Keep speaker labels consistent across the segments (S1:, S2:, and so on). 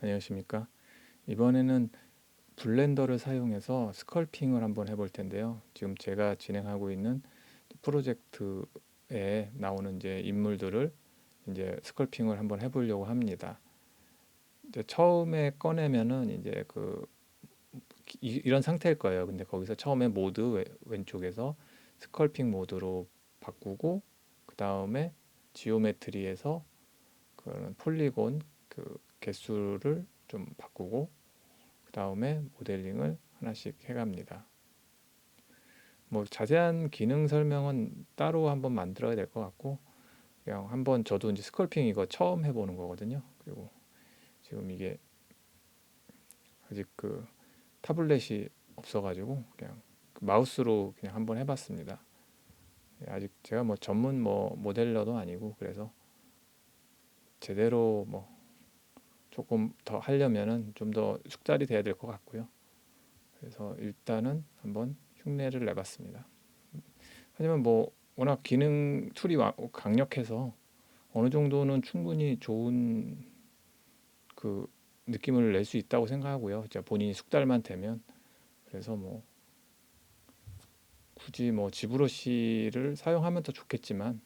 S1: 안녕하십니까. 이번에는 블렌더를 사용해서 스컬핑을 한번 해볼 텐데요. 지금 제가 진행하고 있는 프로젝트에 나오는 이제 인물들을 이제 스컬핑을 한번 해보려고 합니다. 이제 처음에 꺼내면은 이제 이런 상태일 거예요. 근데 거기서 처음에 모드 왼쪽에서 스컬핑 모드로 바꾸고 그 다음에 지오메트리에서 그런 폴리곤 개수를 좀 바꾸고 그 다음에 모델링을 하나씩 해갑니다. 뭐 자세한 기능 설명은 따로 한번 만들어야 될 것 같고, 그냥 한번 저도 이제 스컬핑 이거 처음 해보는 거거든요. 그리고 지금 이게 아직 타블렛이 없어가지고 그냥 마우스로 그냥 한번 해봤습니다. 아직 제가 뭐 전문 모델러도 아니고, 그래서 제대로 뭐 조금 더 하려면은 좀 더 숙달이 돼야 될 것 같고요. 그래서 일단은 한번 흉내를 내봤습니다. 하지만 뭐 워낙 기능 툴이 강력해서 어느 정도는 충분히 좋은 그 느낌을 낼 수 있다고 생각하고요. 진짜 본인이 숙달만 되면. 그래서 뭐 굳이 뭐 지브러시를 사용하면 더 좋겠지만,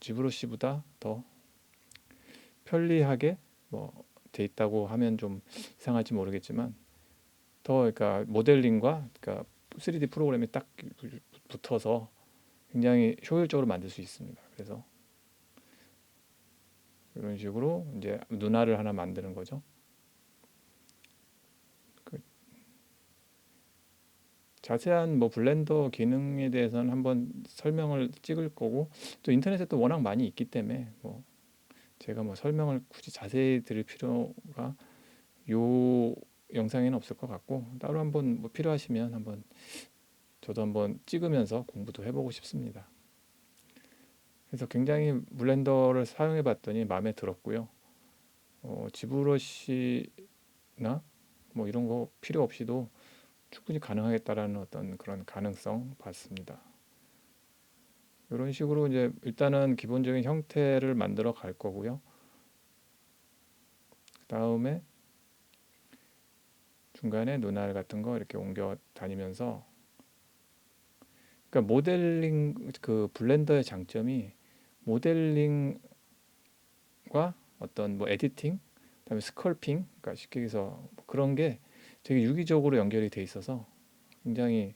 S1: 지브러시보다 더 편리하게 뭐 돼 있다고 하면 좀 이상할지 모르겠지만, 더 그러니까 모델링과 그러니까 3D 프로그램이 딱 붙어서 굉장히 효율적으로 만들 수 있습니다. 그래서 이런 식으로 이제 눈알을 하나 만드는 거죠. 그 자세한 뭐 블렌더 기능에 대해서는 한번 설명을 찍을 거고, 또 인터넷에 또 워낙 많이 있기 때문에 뭐 제가 뭐 설명을 굳이 자세히 드릴 필요가 요 영상에는 없을 것 같고, 따로 한번 뭐 필요하시면 한번 저도 한번 찍으면서 공부도 해보고 싶습니다. 그래서 굉장히 블렌더를 사용해 봤더니 마음에 들었고요. 지브러시나 뭐 이런 거 필요 없이도 충분히 가능하겠다라는 어떤 그런 가능성 봤습니다. 이런 식으로 이제 일단은 기본적인 형태를 만들어 갈 거고요. 그 다음에 중간에 눈알 같은 거 이렇게 옮겨 다니면서, 그러니까 모델링 블렌더의 장점이 모델링과 어떤 뭐 에디팅, 그다음에 스컬핑, 그러니까 쉽게 해서 뭐 그런 게 되게 유기적으로 연결이 돼 있어서 굉장히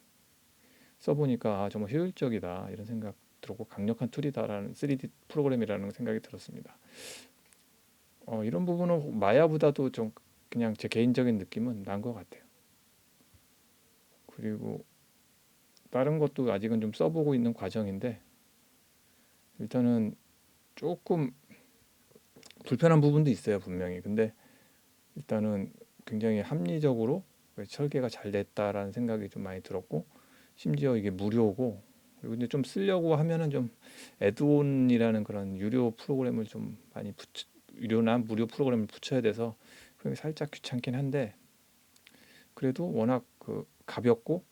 S1: 써보니까 정말 효율적이다 이런 생각 들었고, 강력한 툴이다라는 3D 프로그램이라는 생각이 들었습니다. 이런 부분은 마야보다도 좀 그냥 제 개인적인 느낌은 난 것 같아요. 그리고 다른 것도 아직은 좀 써보고 있는 과정인데, 일단은 조금 불편한 부분도 있어요, 분명히. 근데 일단은 굉장히 합리적으로 설계가 잘 됐다라는 생각이 좀 많이 들었고, 심지어 이게 무료고, 그리고 근데 좀 쓰려고 하면은 좀 애드온이라는 그런 유료 프로그램을 좀 많이 유료나 무료 프로그램을 붙여야 돼서 그게 살짝 귀찮긴 한데, 그래도 워낙 가볍고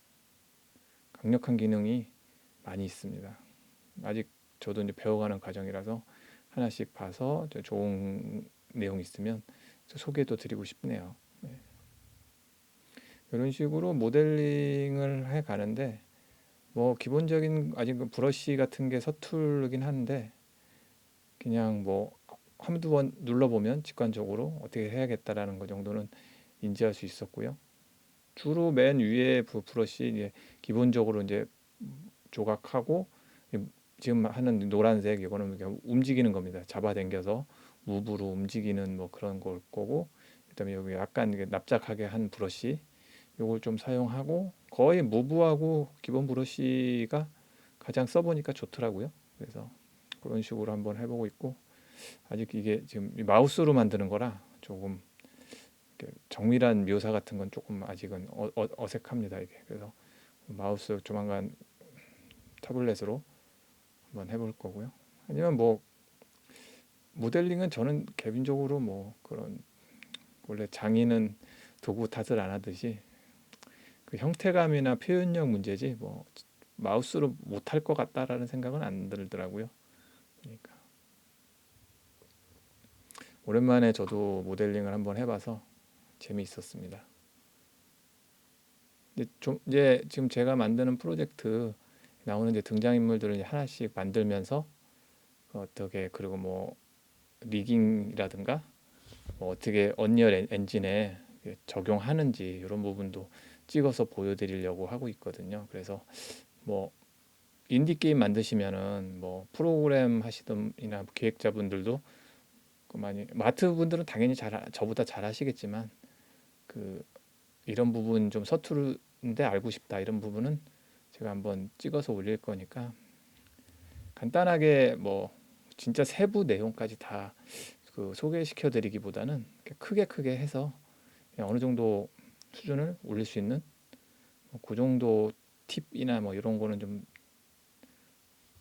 S1: 강력한 기능이 많이 있습니다. 아직 저도 이제 배워가는 과정이라서 하나씩 봐서 좋은 내용 있으면 소개도 드리고 싶네요. 네. 이런 식으로 모델링을 해 가는데, 뭐 기본적인 아직 브러쉬 같은 게 서툴긴 한데, 그냥 뭐 한두 번 눌러보면 직관적으로 어떻게 해야겠다라는 것 정도는 인지할 수 있었고요. 주로 맨 위에 브러쉬 이제 기본적으로 이제 조각하고, 지금 하는 노란색 이거는 움직이는 겁니다. 잡아당겨서 무브로 움직이는 뭐 그런 걸 거고, 그다음에 여기 약간 납작하게 한 브러쉬 요걸 좀 사용하고, 거의 무브하고 기본 브러쉬가 가장 써보니까 좋더라고요. 그래서 그런 식으로 한번 해보고 있고, 아직 이게 지금 마우스로 만드는 거라 조금 정밀한 묘사 같은 건 조금 아직은 어색합니다, 이게. 그래서 마우스 조만간 타블렛으로 한번 해볼 거고요. 아니면 뭐 모델링은 저는 개인적으로 뭐 그런, 원래 장인은 도구 탓을 안 하듯이 형태감이나 표현력 문제지 뭐 마우스로 못할 것 같다라는 생각은 안 들더라고요. 그러니까 오랜만에 저도 모델링을 한번 해봐서 재미있었습니다. 근데 좀 이제 지금 제가 만드는 프로젝트 나오는 이제 등장인물들을 이제 하나씩 만들면서 어떻게 그리고 뭐 리깅이라든가 뭐 어떻게 언리얼 엔진에 적용하는지 이런 부분도 찍어서 보여드리려고 하고 있거든요. 그래서 뭐 인디 게임 만드시면은 뭐 프로그램 하시던 이나 기획자분들도 많이 마트 분들은 당연히 저보다 잘 하시겠지만 그 이런 부분 좀 서투른데 알고 싶다 이런 부분은 제가 한번 찍어서 올릴 거니까 간단하게 뭐 진짜 세부 내용까지 다 그 소개시켜 드리기보다는 크게 해서 그냥 어느 정도 수준을 올릴 수 있는 뭐그 정도 팁이나 뭐 이런 거는 좀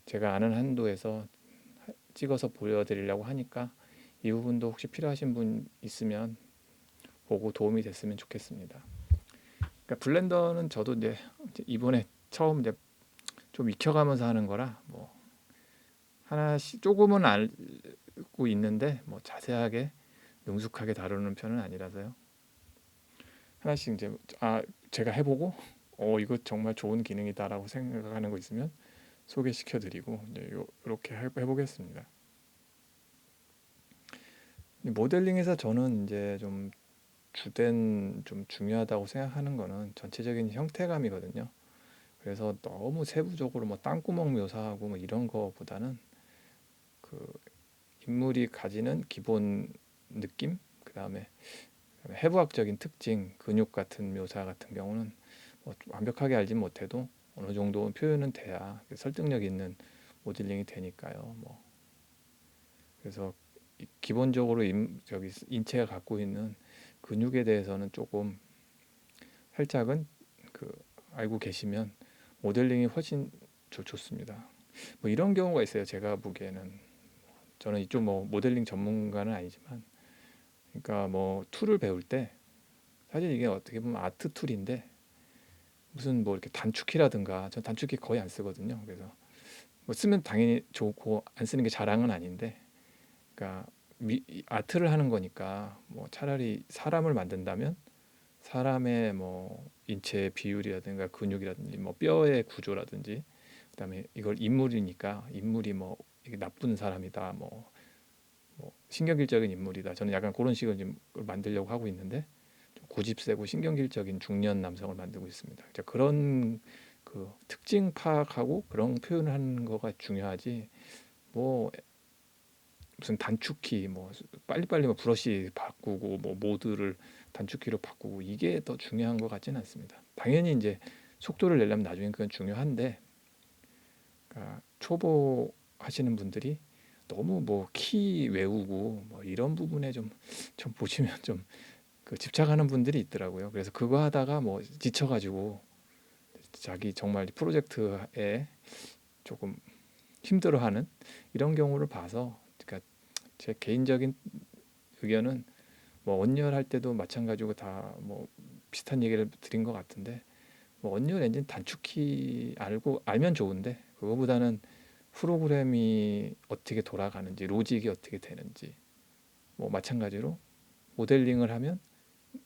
S1: 제가 아는 한도에서 찍어서 보여드리려고 하니까 이 부분도 혹시 필요하신 분 있으면 보고 도움이 됐으면 좋겠습니다. 그러니까 블렌더는 저도 이제 이번에 처음 이제 좀 익혀가면서 하는 거라 뭐 하나씩 조금은 알고 있는데 뭐 자세하게 능숙하게 다루는 편은 아니라서요. 하나씩 이제 제가 해보고 이거 정말 좋은 기능이다라고 생각하는 거 있으면 소개시켜드리고 이제 이렇게 해보겠습니다. 모델링에서 저는 이제 좀 주된 좀 중요하다고 생각하는 거는 전체적인 형태감이거든요. 그래서 너무 세부적으로 뭐 땅구멍 묘사하고 뭐 이런 거보다는 그 인물이 가지는 기본 느낌, 그다음에 해부학적인 특징, 근육 같은 묘사 같은 경우는 뭐 완벽하게 알진 못해도 어느 정도 표현은 돼야 설득력 있는 모델링이 되니까요. 뭐 그래서 기본적으로 인체가 갖고 있는 근육에 대해서는 조금 살짝은 그 알고 계시면 모델링이 훨씬 좋습니다. 뭐 이런 경우가 있어요. 제가 보기에는 저는 이쪽 뭐 모델링 전문가는 아니지만, 그러니까 뭐 툴을 배울 때 사실 이게 어떻게 보면 아트 툴인데 무슨 뭐 이렇게 단축키라든가 전 단축키 거의 안 쓰거든요. 그래서 뭐 쓰면 당연히 좋고 안 쓰는 게 자랑은 아닌데, 그러니까 아트를 하는 거니까 뭐 차라리 사람을 만든다면 사람의 뭐 인체 비율이라든가 근육이라든지 뭐 뼈의 구조라든지, 그다음에 이걸 인물이니까 인물이 뭐 이게 나쁜 사람이다 뭐 신경질적인 인물이다, 저는 약간 그런 식으로 좀 만들려고 하고 있는데 좀 고집세고 신경질적인 중년 남성을 만들고 있습니다. 그런 그 특징 파악하고 그런 표현을 하는 거가 중요하지, 뭐 무슨 단축키 뭐 빨리빨리 뭐 브러쉬 바꾸고 뭐 모드를 단축키로 바꾸고 이게 더 중요한 것 같지는 않습니다. 당연히 이제 속도를 내려면 나중에 그건 중요한데, 그러니까 초보 하시는 분들이 너무 뭐 키 외우고 뭐 이런 부분에 좀 보시면 좀 그 집착하는 분들이 있더라고요. 그래서 그거 하다가 뭐 지쳐가지고 자기 정말 프로젝트에 조금 힘들어하는 이런 경우를 봐서, 그러니까 제 개인적인 의견은 뭐 언리얼 할 때도 마찬가지고 다 뭐 비슷한 얘기를 드린 것 같은데, 뭐 언리얼 엔진 단축키 알면 좋은데 그거보다는 프로그램이 어떻게 돌아가는지 로직이 어떻게 되는지, 뭐 마찬가지로 모델링을 하면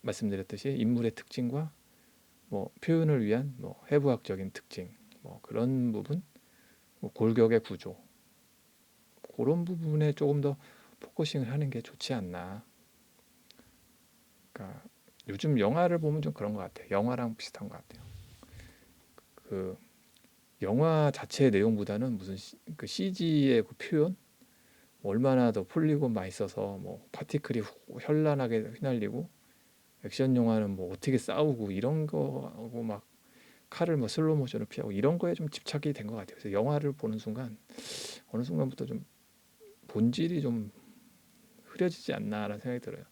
S1: 말씀드렸듯이 인물의 특징과 뭐 표현을 위한 뭐 해부학적인 특징, 뭐 그런 부분, 뭐 골격의 구조, 그런 부분에 조금 더 포커싱을 하는 게 좋지 않나. 그러니까 요즘 영화를 보면 좀 그런 것 같아요. 영화랑 비슷한 것 같아요. 그 영화 자체의 내용보다는 무슨 그 CG의 그 표현, 얼마나 더 폴리곤 많이 써서 뭐 파티클이 현란하게 휘날리고, 액션 영화는 뭐 어떻게 싸우고 이런 거하고 막 칼을 뭐 슬로우 모션을 피하고 이런 거에 좀 집착이 된 것 같아요. 그래서 영화를 보는 순간 어느 순간부터 좀 본질이 좀 흐려지지 않나라는 생각이 들어요.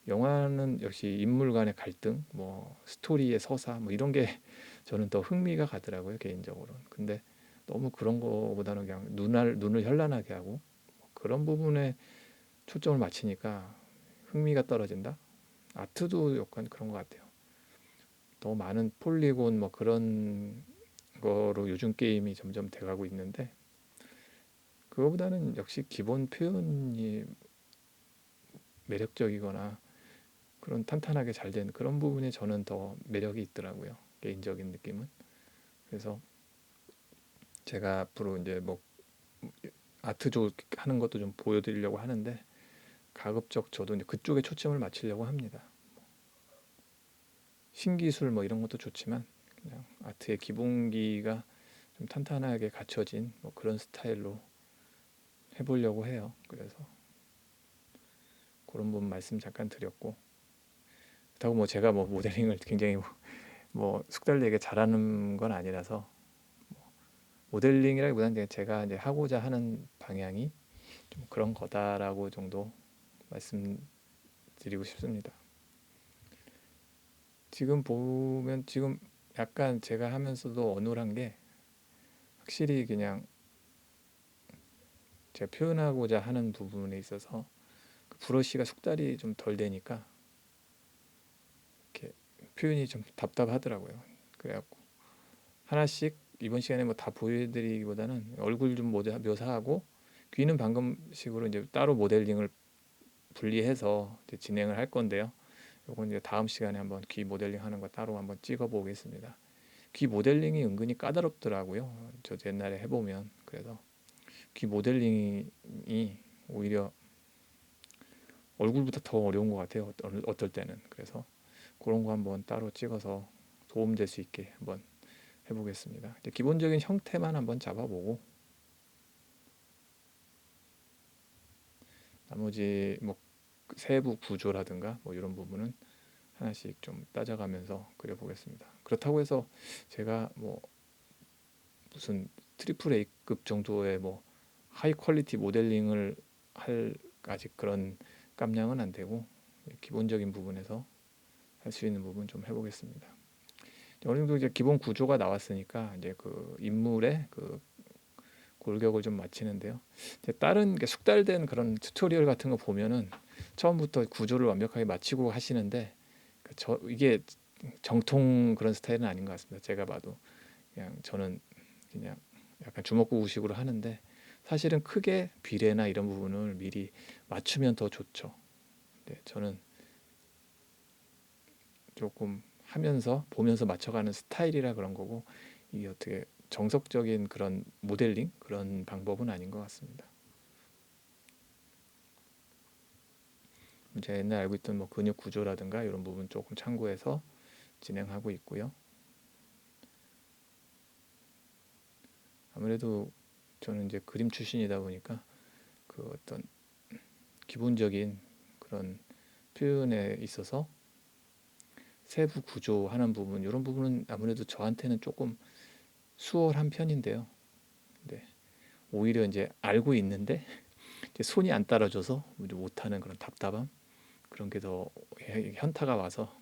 S1: 영화는 역시 인물 간의 갈등, 뭐 스토리의 서사, 뭐 이런 게 저는 더 흥미가 가더라고요, 개인적으로는. 근데 너무 그런 거보다는 그냥 눈을 현란하게 하고 뭐 그런 부분에 초점을 맞추니까 흥미가 떨어진다. 아트도 약간 그런 것 같아요. 너무 많은 폴리곤 뭐 그런 거로 요즘 게임이 점점 돼가고 있는데, 그거보다는 역시 기본 표현이 매력적이거나 그런 탄탄하게 잘 된 그런 부분에 저는 더 매력이 있더라고요. 개인적인 느낌은. 그래서 제가 앞으로 이제 뭐 아트 쪽 하는 것도 좀 보여드리려고 하는데 가급적 저도 이제 그쪽에 초점을 맞추려고 합니다. 신기술 뭐 이런 것도 좋지만 그냥 아트의 기본기가 좀 탄탄하게 갖춰진 뭐 그런 스타일로 해보려고 해요. 그래서 그런 부분 말씀 잠깐 드렸고, 그렇다고 뭐 제가 뭐 모델링을 굉장히 뭐 숙달되게 잘하는 건 아니라서 모델링이라기보다는 제가 이제 하고자 하는 방향이 좀 그런 거다라고 정도 말씀드리고 싶습니다. 지금 보면 지금 약간 제가 하면서도 어눌한 게 확실히 그냥 제가 표현하고자 하는 부분에 있어서 그 브러쉬가 숙달이 좀 덜 되니까 이렇게 표현이 좀 답답하더라고요. 그래갖고 하나씩 이번 시간에 뭐 다 보여드리기보다는 얼굴 좀 묘사하고 귀는 방금식으로 이제 따로 모델링을 분리해서 이제 진행을 할 건데요. 요건 이제 다음 시간에 한번 귀 모델링 하는 거 따로 한번 찍어 보겠습니다. 귀 모델링이 은근히 까다롭더라고요. 저도 옛날에 해보면. 그래서 귀 모델링이 오히려 얼굴보다 더 어려운 것 같아요. 어떨 때는. 그래서 그런 거 한번 따로 찍어서 도움될 수 있게 한번 해보겠습니다. 이제 기본적인 형태만 한번 잡아보고 나머지 뭐 세부 구조라든가 뭐 이런 부분은 하나씩 좀 따져가면서 그려보겠습니다. 그렇다고 해서 제가 뭐 무슨 트리플 A급 정도의 뭐 하이 퀄리티 모델링을 할 아직 그런 깜냥은 안 되고 기본적인 부분에서 할 수 있는 부분 좀 해보겠습니다. 어느 정도 이제 기본 구조가 나왔으니까 이제 그 인물의 그 골격을 좀 맞추는데요. 이제 다른 게 숙달된 그런 튜토리얼 같은 거 보면은 처음부터 구조를 완벽하게 맞추고 하시는데 이게 정통 그런 스타일은 아닌 것 같습니다. 제가 봐도 그냥 저는 그냥 약간 주먹구구식으로 하는데 사실은 크게 비례나 이런 부분을 미리 맞추면 더 좋죠. 네, 저는 조금 하면서 보면서 맞춰가는 스타일이라 그런 거고 이게 어떻게 정석적인 그런 모델링 그런 방법은 아닌 것 같습니다. 제가 옛날 알고 있던 뭐 근육 구조라든가 이런 부분 조금 참고해서 진행하고 있고요. 아무래도 저는 이제 그림 출신이다 보니까 그 어떤 기본적인 그런 표현에 있어서 세부 구조하는 부분 이런 부분은 아무래도 저한테는 조금 수월한 편인데요. 네. 오히려 이제 알고 있는데 이제 손이 안 따라줘서 못하는 그런 답답함 그런 게 더 현타가 와서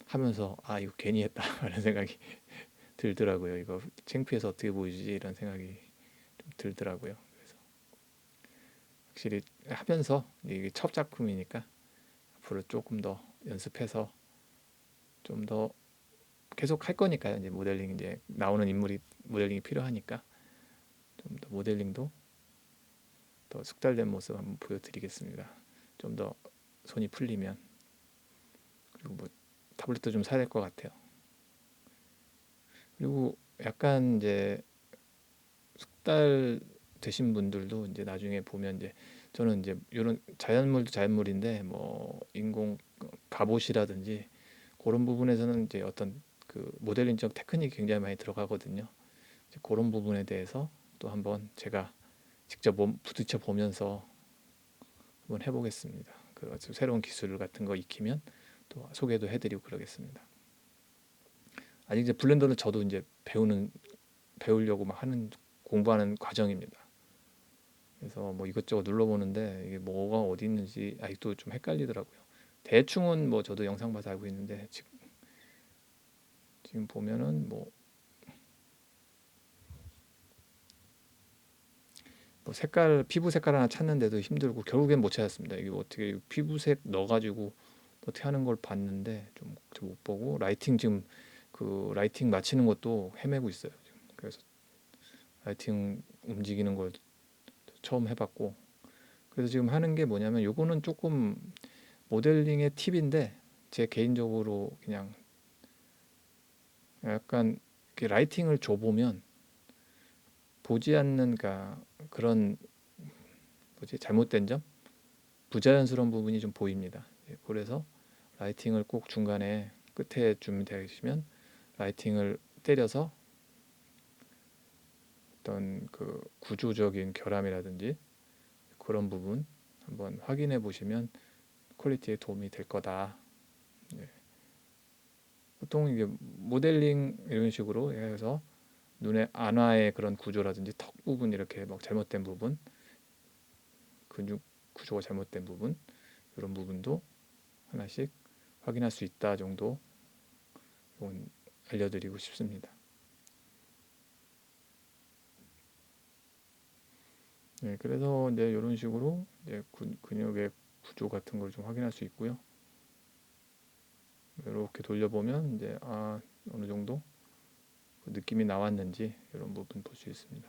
S1: 하면서 아 이거 괜히 했다 라는 생각이 들더라고요. 이거 창피해서 어떻게 보이지 이런 생각이 좀 들더라고요. 그래서 확실히 하면서 이게 첫 작품이니까 앞으로 조금 더 연습해서 좀 더 계속 할 거니까요. 이제 모델링 이제 나오는 인물이 모델링이 필요하니까 좀 더 모델링도 더 숙달된 모습 한번 보여드리겠습니다. 좀 더 손이 풀리면 그리고 뭐 타블렛도 좀 사야 될 것 같아요. 그리고 약간 이제 숙달 되신 분들도 이제 나중에 보면 이제 저는 이제 이런 자연물도 자연물인데 뭐 인공 갑옷이라든지 그런 부분에서는 이제 어떤 그 모델링적 테크닉이 굉장히 많이 들어가거든요. 이제 그런 부분에 대해서 또 한번 제가 직접 부딪혀 보면서 한번 해보겠습니다. 그 새로운 기술 같은 거 익히면 또 소개도 해드리고 그러겠습니다. 아직 이제 블렌더는 저도 이제 배우려고 막 하는 공부하는 과정입니다. 그래서 뭐 이것저것 눌러보는데 이게 뭐가 어디 있는지 아직도 좀 헷갈리더라고요. 대충은 뭐 저도 영상 봐서 알고 있는데 지금 보면은 뭐 색깔 피부 색깔 하나 찾는데도 힘들고 결국엔 못 찾았습니다. 이게 어떻게 피부색 넣어가지고 어떻게 하는 걸 봤는데 좀 못 보고 라이팅 지금 그 라이팅 맞히는 것도 헤매고 있어요. 지금. 그래서 라이팅 움직이는 걸 처음 해봤고 그래서 지금 하는 게 뭐냐면 요거는 조금 모델링의 팁인데 제 개인적으로 그냥 약간 이렇게 라이팅을 줘보면 보지 않는 그런 뭐지 잘못된 점, 부자연스러운 부분이 좀 보입니다. 예, 그래서 라이팅을 꼭 중간에 끝에 준비되시면 라이팅을 때려서 어떤 그 구조적인 결함이라든지 그런 부분 한번 확인해 보시면 퀄리티에 도움이 될 거다. 예. 보통 이게 모델링 이런 식으로 해서 눈의 안와의 그런 구조라든지 턱 부분 이렇게 막 잘못된 부분, 근육 구조가 잘못된 부분 이런 부분도 하나씩 확인할 수 있다 정도 이건 알려드리고 싶습니다. 네, 그래서 이제 이런 식으로 이제 근육의 구조 같은 걸 좀 확인할 수 있고요. 이렇게 돌려보면 이제 어느 정도 느낌이 나왔는지 이런 부분 볼 수 있습니다.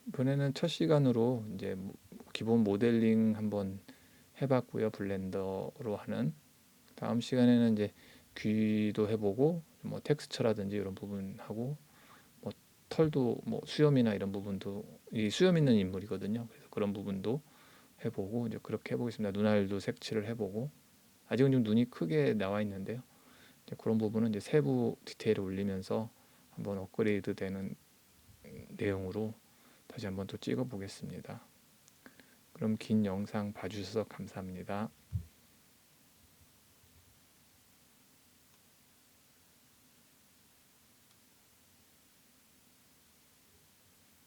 S1: 이번에는 첫 시간으로 이제 기본 모델링 한번 해봤고요. 블렌더로 하는 다음 시간에는 이제 귀도 해보고 뭐 텍스처라든지 이런 부분하고 뭐 털도 뭐 수염이나 이런 부분도 이 수염 있는 인물이거든요. 그래서 그런 부분도 해보고 이제 그렇게 해보겠습니다. 눈알도 색칠을 해보고 아직은 좀 눈이 크게 나와 있는데요. 이제 그런 부분은 이제 세부 디테일을 올리면서 한번 업그레이드 되는 내용으로 다시 한번 또 찍어 보겠습니다. 그럼 긴 영상 봐주셔서 감사합니다.